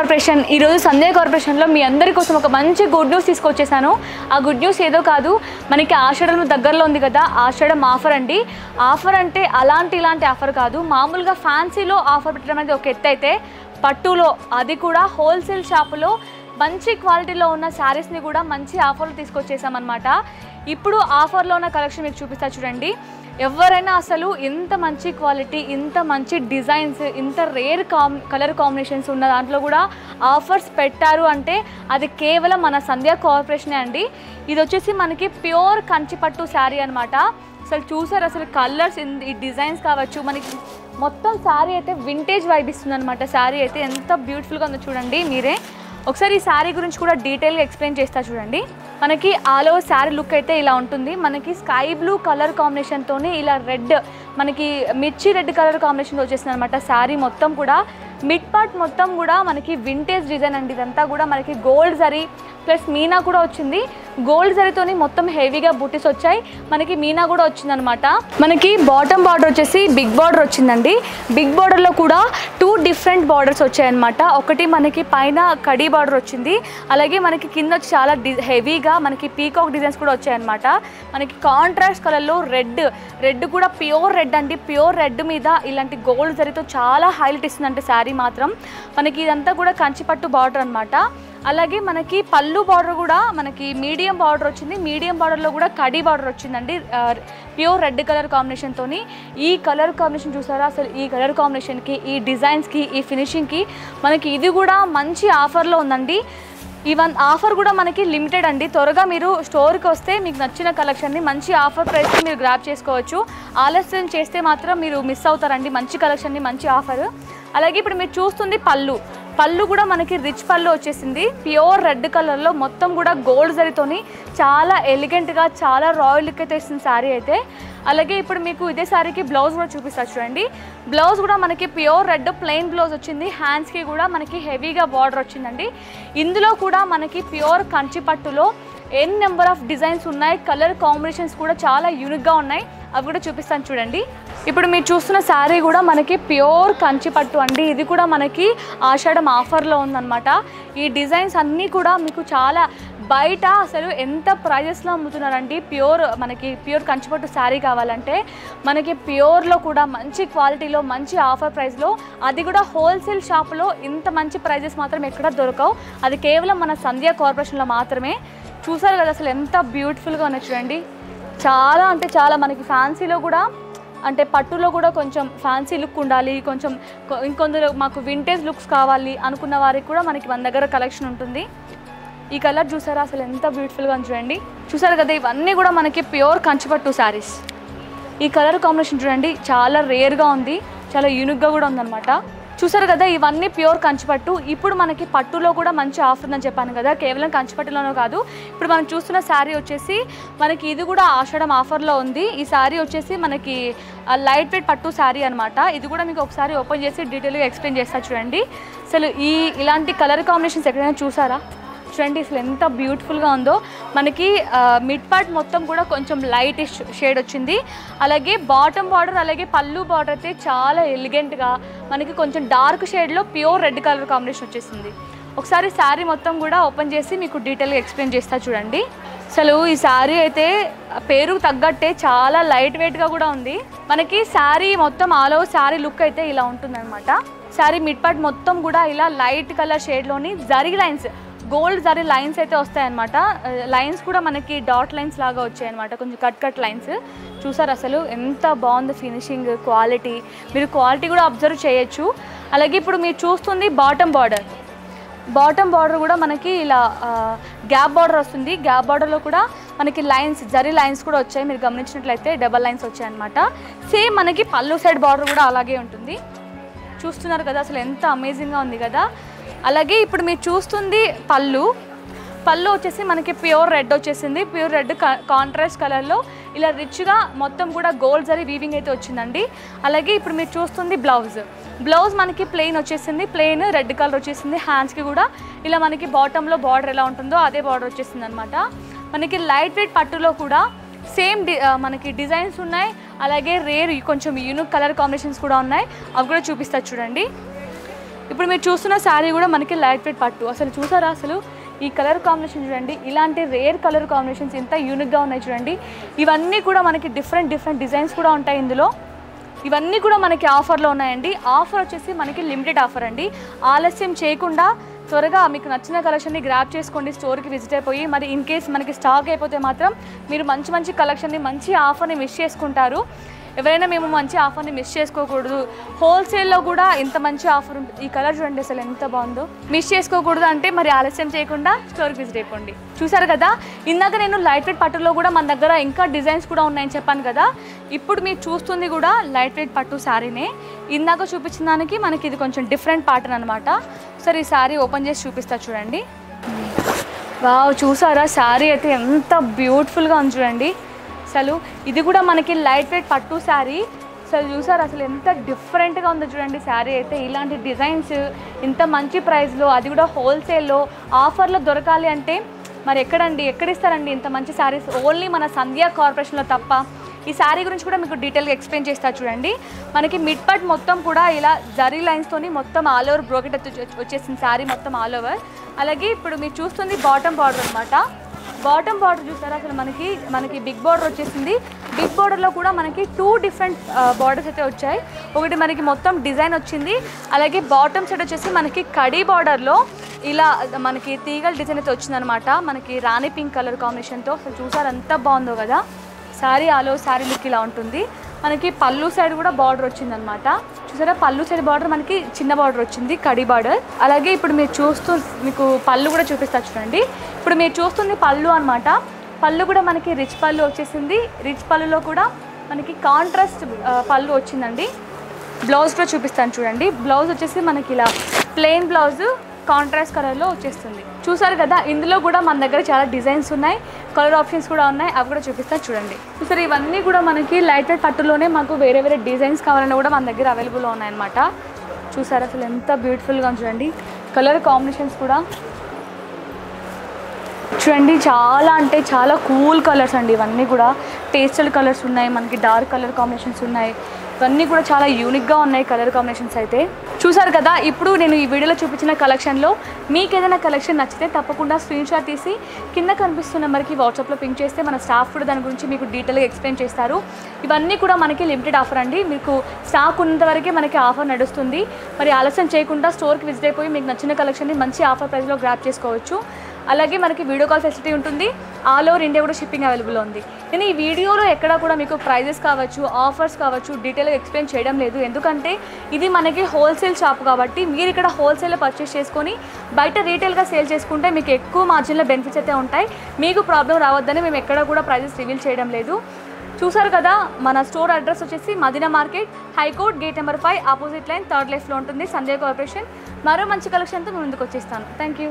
Corporation ఈరోజు సంధ్య కార్పొరేషన్లో మీ అందరి కోసం ఒక మంచి గుడ్ న్యూస్ తీసుకొచ్చేసాను. ఆ గుడ్ న్యూస్ ఏదో కాదు, మనకి ఆషాఢం దగ్గరలో ఉంది కదా, ఆషాఢం ఆఫర్ అండి. ఆఫర్ అంటే ఇలాంటి ఆఫర్ కాదు, మామూలుగా ఫ్యాన్సీలో ఆఫర్ పెట్టడం అనేది ఒక ఎత్తు అయితే, పట్టులో అది కూడా హోల్సేల్ షాపులో మంచి క్వాలిటీలో ఉన్న శారీస్ని కూడా మంచి ఆఫర్లు తీసుకొచ్చేసామన్నమాట. ఇప్పుడు ఆఫర్లో ఉన్న కలెక్షన్ మీకు చూపిస్తా చూడండి. ఎవరైనా అసలు ఇంత మంచి క్వాలిటీ, ఇంత మంచి డిజైన్స్, ఇంత రేర్ కలర్ కాంబినేషన్స్ ఉన్న దాంట్లో కూడా ఆఫర్స్ పెట్టారు అంటే అది కేవలం మన సంధ్య కార్పొరేషనే అండి. ఇది వచ్చేసి మనకి ప్యూర్ కంచిపట్టు శారీ అనమాట. అసలు చూసారు, అసలు కలర్స్, ఈ డిజైన్స్ కావచ్చు, మనకి మొత్తం శారీ అయితే వింటేజ్ వైబ్ ఇస్తుంది అనమాట. శారీ అయితే ఎంత బ్యూటిఫుల్గా ఉందో చూడండి మీరే. ఒకసారి ఈ శారీ గురించి కూడా డీటెయిల్గా ఎక్స్ప్లెయిన్ చేస్తా చూడండి. మనకి ఆల్ ఓవర్ శారీ లుక్ అయితే ఇలా ఉంటుంది. మనకి స్కై బ్లూ కలర్ కాంబినేషన్తోని ఇలా రెడ్, మనకి మిర్చి రెడ్ కలర్ కాంబినేషన్ వచ్చేసింది అనమాట. శారీ మొత్తం కూడా మిడ్ పార్ట్ మొత్తం కూడా మనకి వింటేజ్ డిజైన్ అండి. ఇదంతా కూడా మనకి గోల్డ్ జరీ ప్లస్ మీనా కూడా వచ్చింది. గోల్డ్ జరీతోని మొత్తం హెవీగా బూటీస్ వచ్చాయి, మనకి మీనా కూడా వచ్చిందనమాట. మనకి బాటమ్ బార్డర్ వచ్చేసి బిగ్ బార్డర్ వచ్చిందండి. బిగ్ బార్డర్లో కూడా 2 డిఫరెంట్ బార్డర్స్ వచ్చాయన్నమాట. ఒకటి మనకి పైన కడీ బార్డర్ వచ్చింది, అలాగే మనకి కింద చాలా హెవీగా మనకి పీకాక్ డిజైన్స్ కూడా వచ్చాయన్నమాట. మనకి కాంట్రాస్ట్ కలర్లో రెడ్ కూడా ప్యూర్ రెడ్ అండి. ప్యూర్ రెడ్ మీద ఇలాంటి గోల్డ్ జరీతో చాలా హైలైట్ ఇస్తుందంటే శారీ మాత్రం. మనకి ఇదంతా కూడా కంచిపట్టు బార్డర్ అనమాట. అలాగే మనకి పళ్ళు బార్డర్ కూడా మనకి మీడియం బార్డర్ వచ్చింది. మీడియం బార్డర్లో కూడా కడీ బార్డర్ వచ్చిందండి, ప్యూర్ రెడ్ కలర్ కాంబినేషన్తోని. ఈ కలర్ కాంబినేషన్ చూసారా, అసలు ఈ కలర్ కాంబినేషన్కి, ఈ డిజైన్స్కి, ఈ ఫినిషింగ్కి మనకి ఇది కూడా మంచి ఆఫర్లో ఉందండి. ఈవెన్ ఆఫర్ కూడా మనకి లిమిటెడ్ అండి. త్వరగా మీరు స్టోర్కి వస్తే మీకు నచ్చిన కలెక్షన్ని మంచి ఆఫర్ ప్రైస్కి మీరు గ్రాప్ చేసుకోవచ్చు. ఆలస్యం చేస్తే మాత్రం మీరు మిస్ అవుతారండి మంచి కలెక్షన్ని, మంచి ఆఫర్. అలాగే ఇప్పుడు మీరు చూస్తుంది పళ్ళు కూడా మనకి రిచ్ పళ్ళు వచ్చేసింది. ప్యూర్ రెడ్ కలర్లో మొత్తం కూడా గోల్డ్ జరీతోని చాలా ఎలిగెంట్గా, చాలా రాయల్ లుక్ అయితే ఇస్తుంది శారీ అయితే. అలాగే ఇప్పుడు మీకు ఇదే శారీకి బ్లౌజ్ కూడా చూపిస్తా చూడండి. బ్లౌజ్ కూడా మనకి ప్యూర్ రెడ్ ప్లెయిన్ బ్లౌజ్ వచ్చింది. హ్యాండ్స్కి కూడా మనకి హెవీగా బార్డర్ వచ్చిందండి. ఇందులో కూడా మనకి ప్యూర్ కంచిపట్టులో నెంబర్ ఆఫ్ డిజైన్స్ ఉన్నాయి. కలర్ కాంబినేషన్స్ కూడా చాలా యూనిక్గా ఉన్నాయి, అవి కూడా చూపిస్తాను చూడండి. ఇప్పుడు మీరు చూస్తున్న శారీ కూడా మనకి ప్యూర్ కంచిపట్టు అండి. ఇది కూడా మనకి ఆషాఢం ఆఫర్లో ఉందన్నమాట. ఈ డిజైన్స్ అన్నీ కూడా మీకు చాలా బయట అసలు ఎంత ప్రైజెస్లో అమ్ముతున్నారండి. మనకి ప్యూర్ కంచిపట్టు శారీ కావాలంటే మనకి ప్యూర్లో కూడా మంచి క్వాలిటీలో, మంచి ఆఫర్ ప్రైస్లో, అది కూడా హోల్సేల్ షాప్లో ఇంత మంచి ప్రైజెస్ మాత్రం ఎక్కడ దొరకవు. అది కేవలం మన సంధ్య కార్పొరేషన్లో మాత్రమే. చూసారు కదా అసలు ఎంత బ్యూటిఫుల్గా ఉన్నాయి చూడండి. చాలా అంటే చాలా మనకి ఫ్యాన్సీలో కూడా, అంటే పట్టులో కూడా కొంచెం ఫ్యాన్సీ లుక్ ఉండాలి, కొంచెం ఇంకొందరు మాకు వింటేజ్ లుక్స్ కావాలి అనుకున్న వారికి కూడా మనకి మన దగ్గర కలెక్షన్ ఉంటుంది. ఈ కలర్ చూసారా అసలు ఎంత బ్యూటిఫుల్గా ఉంది చూడండి. చూసారు కదా, ఇవన్నీ కూడా మనకి ప్యూర్ కంచిపట్టు శారీస్. ఈ కలర్ కాంబినేషన్ చూడండి చాలా రేర్గా ఉంది, చాలా యూనిక్గా కూడా ఉందన్నమాట. చూసారు కదా, ఇవన్నీ ప్యూర్ కంచిపట్టు. ఇప్పుడు మనకి పట్టులో కూడా మంచి ఆఫర్ ఉందని చెప్పాను కదా, కేవలం కంచిపట్టులోనూ కాదు. ఇప్పుడు మనం చూస్తున్న శారీ వచ్చేసి మనకి ఇది కూడా ఆషాఢం ఆఫర్లో ఉంది. ఈ శారీ వచ్చేసి మనకి లైట్ వెయిట్ పట్టు శారీ అనమాట. ఇది కూడా మీకు ఒకసారి ఓపెన్ చేసి డీటెయిల్గా ఎక్స్ప్లెయిన్ చేస్తా చూడండి. అసలు ఇలాంటి కలర్ కాంబినేషన్స్ ఎక్కడైనా చూసారా చూడండి, అసలు ఎంత బ్యూటిఫుల్గా ఉందో. మనకి మిడ్ పార్ట్ మొత్తం కూడా కొంచెం లైట్ షేడ్ వచ్చింది. అలాగే బాటమ్ బార్డర్, అలాగే పళ్ళు బార్డర్ అయితే చాలా ఎలిగెంట్గా మనకి కొంచెం డార్క్ షేడ్లో ప్యూర్ రెడ్ కలర్ కాంబినేషన్ వచ్చేసింది. ఒకసారి శారీ మొత్తం కూడా ఓపెన్ చేసి మీకు డీటెయిల్గా ఎక్స్ప్లెయిన్ చేస్తా చూడండి. అసలు ఈ శారీ అయితే పేరుకు తగ్గట్టే చాలా లైట్ వెయిట్గా కూడా ఉంది. మనకి శారీ మొత్తం ఆల్ ఓవర్ శారీ లుక్ అయితే ఇలా ఉంటుందన్నమాట. శారీ మిడ్ పార్ట్ మొత్తం కూడా ఇలా లైట్ కలర్ షేడ్లోని zari lines, gold zari lines అయితే వస్తాయన్నమాట. లైన్స్ కూడా మనకి డాట్ లైన్స్ లాగా వచ్చాయన్నమాట, కొంచెం కట్ లైన్స్. చూసారు అసలు ఎంత బాగుంది ఫినిషింగ్, క్వాలిటీ. మీరు క్వాలిటీ కూడా అబ్జర్వ్ చేయొచ్చు. అలాగే ఇప్పుడు మీరు చూస్తుంది బాటమ్ బార్డర్ కూడా మనకి ఇలా గ్యాప్ బార్డర్ వస్తుంది. గ్యాప్ బార్డర్లో కూడా మనకి లైన్స్, జరీ లైన్స్ కూడా వచ్చాయి. మీరు గమనించినట్లయితే డబల్ లైన్స్ వచ్చాయన్నమాట. సేమ్ మనకి పళ్ళు సైడ్ బార్డర్ కూడా అలాగే ఉంటుంది. చూస్తున్నారు కదా అసలు ఎంత అమేజింగ్గా ఉంది కదా. అలాగే ఇప్పుడు మీరు చూస్తుంది పళ్ళు వచ్చేసి మనకి ప్యూర్ రెడ్ వచ్చేసింది. ప్యూర్ రెడ్ కాంట్రాస్ట్ కలర్లో ఇలా రిచ్గా మొత్తం కూడా గోల్డ్ జరీ వీవింగ్ అయితే వచ్చిందండి. అలాగే ఇప్పుడు మీరు చూస్తుంది బ్లౌజ్ మనకి ప్లెయిన్ వచ్చేసింది, ప్లెయిన్ రెడ్ కలర్ వచ్చేసింది. హ్యాండ్స్కి కూడా ఇలా మనకి బాటంలో బార్డర్ ఎలా ఉంటుందో అదే బార్డర్ వచ్చేసింది అనమాట. మనకి లైట్ వెయిట్ పట్టులో కూడా సేమ్ మనకి డిజైన్స్ ఉన్నాయి. అలాగే రేర్ కొంచెం యూనిక్ కలర్ కాంబినేషన్స్ కూడా ఉన్నాయి, అవి కూడా చూపిస్తా చూడండి. ఇప్పుడు మీరు చూస్తున్న శారీ కూడా మనకి లైట్ వెయిట్ పట్టు. అసలు చూసారా అసలు ఈ కలర్ కాంబినేషన్ చూడండి, ఇలాంటి రేర్ కలర్ కాంబినేషన్స్ ఎంత యూనిక్గా ఉన్నాయి చూడండి. ఇవన్నీ కూడా మనకి డిఫరెంట్ డిజైన్స్ కూడా ఉంటాయి ఇందులో. ఇవన్నీ కూడా మనకి ఆఫర్లో ఉన్నాయండి. ఆఫర్ వచ్చేసి మనకి లిమిటెడ్ ఆఫర్ అండి. ఆలస్యం చేయకుండా త్వరగా మీకు నచ్చిన కలెక్షన్ని గ్రాప్ చేసుకోండి, స్టోర్కి విజిట్ అయిపోయి. మరి ఇన్ కేస్ మనకి స్టాక్ అయిపోతే మాత్రం మీరు మంచి కలెక్షన్ని, మంచి ఆఫర్ని మిస్ చేసుకుంటారు. ఎవరైనా మేము మంచి ఆఫర్ని మిస్ చేసుకోకూడదు, హోల్సేల్లో కూడా ఇంత మంచి ఆఫర్ ఉంటుంది. ఈ కలర్ చూడండి అసలు ఎంత బాగుందో. మిస్ చేసుకోకూడదు అంటే మరి ఆలస్యం చేయకుండా స్టోర్కి విజిట్ అయిపోండి. చూసారు కదా, ఇందాక నేను లైట్ వెయిట్ పట్టులో కూడా మన దగ్గర ఇంకా డిజైన్స్ కూడా ఉన్నాయని చెప్పాను కదా. ఇప్పుడు మీరు చూస్తుంది కూడా లైట్ వెయిట్ పట్టు శారీనే. ఇందాక చూపించిన దానికి మనకి ఇది కొంచెం డిఫరెంట్ ప్యాటర్న్ అనమాట. సరే ఈ శారీ ఓపెన్ చేసి చూపిస్తా చూడండి. వావ్, చూసారా శారీ అయితే ఎంత బ్యూటిఫుల్గా ఉంది చూడండి. అసలు ఇది కూడా మనకి లైట్ వెయిట్ పట్టు శారీ. అసలు చూసారు అసలు ఎంత డిఫరెంట్గా ఉందో చూడండి శారీ అయితే. ఇలాంటి డిజైన్స్ ఇంత మంచి ప్రైస్లో, అది కూడా హోల్సేల్లో ఆఫర్లో దొరకాలి అంటే మరి ఎక్కడిస్తారండి ఇంత మంచి శారీస్? ఓన్లీ మన సంధ్యా కార్పొరేషన్లో తప్ప. ఈ శారీ గురించి కూడా మీకు డీటెయిల్గా ఎక్స్ప్లెయిన్ చేస్తా చూడండి. మనకి మిడ్ పార్ట్ మొత్తం కూడా ఇలా జరీ లైన్స్తోని మొత్తం ఆల్ ఓవర్ బ్రోకెట్ వచ్చేసింది శారీ మొత్తం ఆల్ ఓవర్. అలాగే ఇప్పుడు మీరు చూస్తుంది బాటమ్ బార్డర్ అనమాట. బాటమ్ బార్డర్ చూసారా అసలు మనకి బిగ్ బార్డర్ వచ్చేసింది. బిగ్ బార్డర్లో కూడా మనకి 2 డిఫరెంట్ బార్డర్స్ అయితే వచ్చాయి. ఒకటి మనకి మొత్తం డిజైన్ వచ్చింది, అలాగే బాటమ్ సైడ్ వచ్చేసి మనకి కడీ బార్డర్లో ఇలా మనకి తీగల డిజైన్ అయితే వచ్చిందనమాట. మనకి రాణి పింక్ కలర్ కాంబినేషన్తో. అసలు చూసారు ఎంత బాగుందో కదా శారీ. ఆలో శారీ లుక్ ఇలా ఉంటుంది. మనకి పళ్ళు సైడ్ కూడా బార్డర్ వచ్చిందనమాట. చూసారా పళ్ళు సైడ్ బార్డర్ మనకి చిన్న బార్డర్ వచ్చింది, కడీ బార్డర్. అలాగే ఇప్పుడు మీరు మీకు పళ్ళు కూడా చూపిస్తా చూడండి. ఇప్పుడు మీరు చూస్తుంది పళ్ళు అనమాట. పళ్ళు కూడా మనకి రిచ్ పళ్ళు వచ్చేసింది. రిచ్ పళ్ళులో కూడా మనకి కాంట్రాస్ట్ పళ్ళు వచ్చిందండి. బ్లౌజ్ కూడా చూపిస్తాను చూడండి. బ్లౌజ్ వచ్చేసి మనకి ఇలా ప్లెయిన్ బ్లౌజ్ కాంట్రాస్ట్ కలర్లో వచ్చేస్తుంది. చూసారు కదా, ఇందులో కూడా మన దగ్గర చాలా డిజైన్స్ ఉన్నాయి, కలర్ ఆప్షన్స్ కూడా ఉన్నాయి. అవి కూడా చూపిస్తాను చూడండి. చూసారు ఇవన్నీ కూడా మనకి లైట్ వెయిట్ పట్టులోనే మాకు వేరే డిజైన్స్ కావాలన్నా కూడా మన దగ్గర అవైలబుల్లో ఉన్నాయన్నమాట. చూసారు అసలు ఎంత బ్యూటిఫుల్గా చూడండి. కలర్ కాంబినేషన్స్ కూడా చూడండి, చాలా అంటే చాలా కూల్ కలర్స్ అండి. ఇవన్నీ కూడా పేస్టల్ కలర్స్ ఉన్నాయి, మనకి డార్క్ కలర్ కాంబినేషన్స్ ఉన్నాయి. ఇవన్నీ కూడా చాలా యూనిక్గా ఉన్నాయి కలర్ కాంబినేషన్స్ అయితే. చూసారు కదా, ఇప్పుడు నేను ఈ వీడియోలో చూపించిన కలెక్షన్లో మీకు ఏదైనా కలెక్షన్ నచ్చితే తప్పకుండా స్క్రీన్ షాట్ తీసి కింద కనిపిస్తున్న నెంబర్కి వాట్సాప్లో పింక్ చేస్తే మన స్టాఫ్ కూడా దాని గురించి మీకు డీటెయిల్గా ఎక్స్ప్లెయిన్ చేస్తారు. ఇవన్నీ కూడా మనకి లిమిటెడ్ ఆఫర్ అండి. మీకు స్టాక్ ఉన్నంతవరకే మనకి ఆఫర్ నడుస్తుంది. మరి ఆలస్యం చేయకుండా స్టోర్కి విజిట్ అయిపోయి మీకు నచ్చిన కలెక్షన్ని మంచి ఆఫర్ ప్రైస్లో గ్రాప్ చేసుకోవచ్చు. అలాగే మనకి వీడియో కాల్ ఫెసిలిటీ ఉంటుంది. ఆల్ ఓవర్ ఇండియా కూడా షిప్పింగ్ అవైలబుల్ ఉంది. నేను ఈ వీడియోలో ఎక్కడ కూడా మీకు ప్రైజెస్ కావచ్చు, ఆఫర్స్ కావచ్చు డీటెయిల్గా ఎక్స్ప్లెయిన్ చేయడం లేదు. ఎందుకంటే ఇది మనకి హోల్సేల్ షాప్ కాబట్టి మీరు ఇక్కడ హోల్సేల్లో పర్చేస్ చేసుకొని బయట రీటైల్గా సేల్ చేసుకుంటే మీకు ఎక్కువ మార్జిన్లో బెనిఫిట్స్ అయితే ఉంటాయి. మీకు ప్రాబ్లం రావద్దని మేము ఎక్కడ కూడా ప్రైజెస్ రివీల్ చేయడం లేదు. చూసారు కదా, మన స్టోర్ అడ్రస్ వచ్చేసి Madina market, high court, gate number 5, opposite line, third లెఫ్ట్లో ఉంటుంది, సంధ్యా కార్పొరేషన్. మరో మంచి కలెక్షన్తో ముందుకు వచ్చేస్తాను. Thank you.